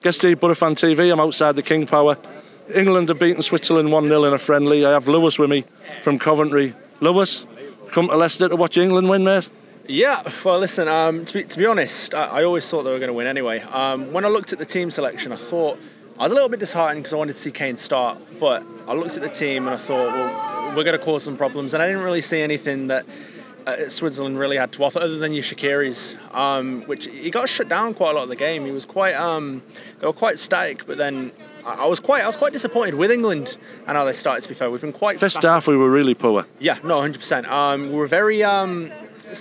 Guest Steve, Boro Fan TV. I'm outside the King Power. England have beaten Switzerland 1-0 in a friendly. I have Lewis with me from Coventry. Lewis, come to Leicester to watch England win, mate? Yeah, well, listen, to be honest, I always thought they were going to win anyway. When I looked at the team selection, I thought I was a little bit disheartened because I wanted to see CANT start, but I looked at the team and I thought, well, we're going to cause some problems, and I didn't really see anything that Switzerland really had to offer other than your Shaqiri's, which he got shut down quite a lot of the game. He was quite, they were quite static, but then I was quite disappointed with England and how they started. To be fair, we've been quite first half we were really poor. Yeah, no, 100%. We were very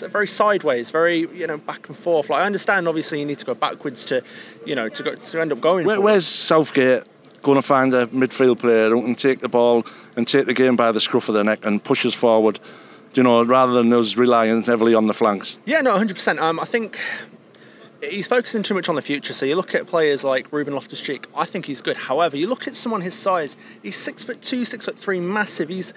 very sideways, very back and forth. Like, I understand, obviously, you need to go backwards to to end up going. Where's Southgate going to find a midfield player who can take the ball and take the game by the scruff of the neck and push us forward? Rather than us relying heavily on the flanks. Yeah, no, 100%. I think he's focusing too much on the future. So you look at players like Ruben Loftus-Cheek. I think he's good. However, you look at someone his size. He's 6'2", 6'3", massive. He's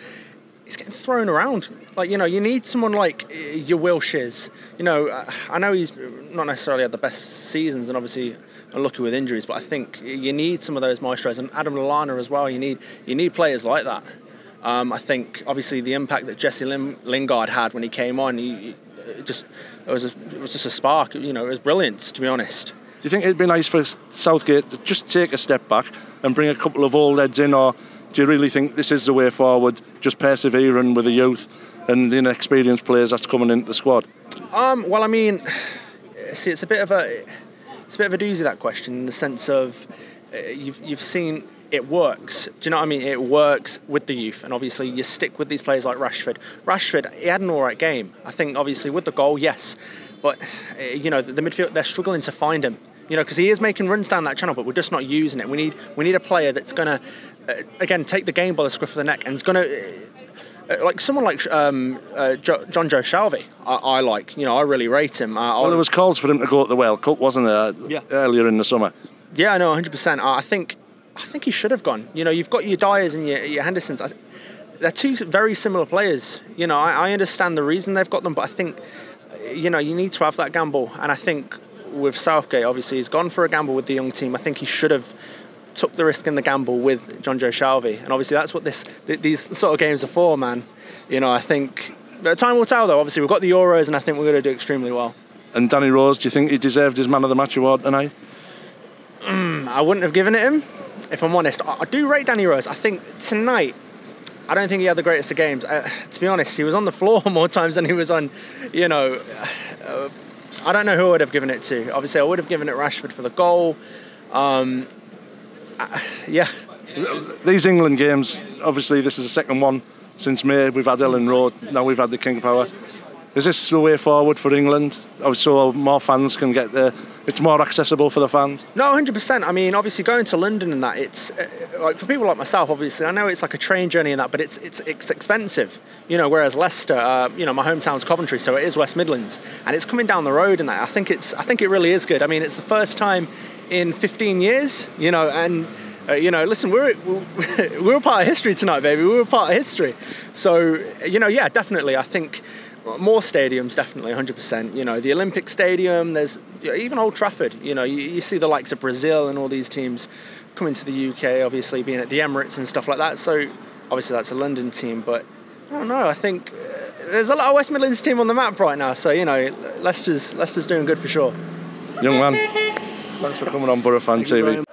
getting thrown around. Like, you need someone like your Wilshire's. I know he's not necessarily had the best seasons and obviously unlucky with injuries, but I think you need some of those maestros, and Adam Lallana as well. You need players like that. I think obviously the impact that Jesse Lingard had when he came on, it was just a spark. It was brilliant, to be honest. Do you think it'd be nice for Southgate to just take a step back and bring a couple of old heads in, or do you really think this is the way forward? Just persevering with the youth and the inexperienced players that's coming into the squad. Well, I mean, see, it's a bit of a doozy, that question, in the sense of you've seen. It works. Do you know what I mean? It works with the youth, and obviously you stick with these players like Rashford. Rashford, he had an all right game. I think obviously with the goal, yes, but the midfield, they're struggling to find him. Because he is making runs down that channel, but we're just not using it. We need a player that's gonna again take the game by the scruff of the neck, and is gonna like someone like John Joe Shelvey. I like. I really rate him. Well, there was calls for him to go at the World Cup, wasn't there? Yeah. Earlier in the summer. Yeah, no, 100%. I think he should have gone. You've got your Dyers and your Hendersons. They're two very similar players. I understand the reason they've got them, but I think, you need to have that gamble. And I think with Southgate, obviously, he's gone for a gamble with the young team. I think he should have took the risk and the gamble with John Joe Shelvey. And obviously, that's what these sort of games are for, man. I think time will tell, though. Obviously, we've got the Euros, and I think we're going to do extremely well. And Danny Rose, do you think he deserved his Man of the Match award tonight? I wouldn't have given it him. If I'm honest, I do rate Danny Rose. I think tonight, I don't think he had the greatest of games. To be honest, he was on the floor more times than he was on, I don't know who I would have given it to. Obviously, I would have given it Rashford for the goal. Yeah. These England games, obviously this is the second one since May. We've had Ellen Road, now we've had the King Power. Is this the way forward for England? So more fans can get there. It's more accessible for the fans? No, 100%. I mean, obviously going to London and that, it's like for people like myself, obviously, I know it's like a train journey and that, but it's expensive. Whereas Leicester, my hometown's Coventry, so it is West Midlands, and it's coming down the road and that. I think it really is good. I mean, it's the first time in 15 years, and listen, we're a part of history tonight, baby. We're a part of history. So, yeah, definitely. I think more stadiums, definitely, 100%. The Olympic Stadium, there's even Old Trafford. You see the likes of Brazil and all these teams coming to the UK, obviously being at the Emirates and stuff like that. So obviously that's a London team, but I don't know. I think there's a lot of West Midlands team on the map right now. So Leicester's doing good for sure. Young man, thanks for coming on Boro Fan TV.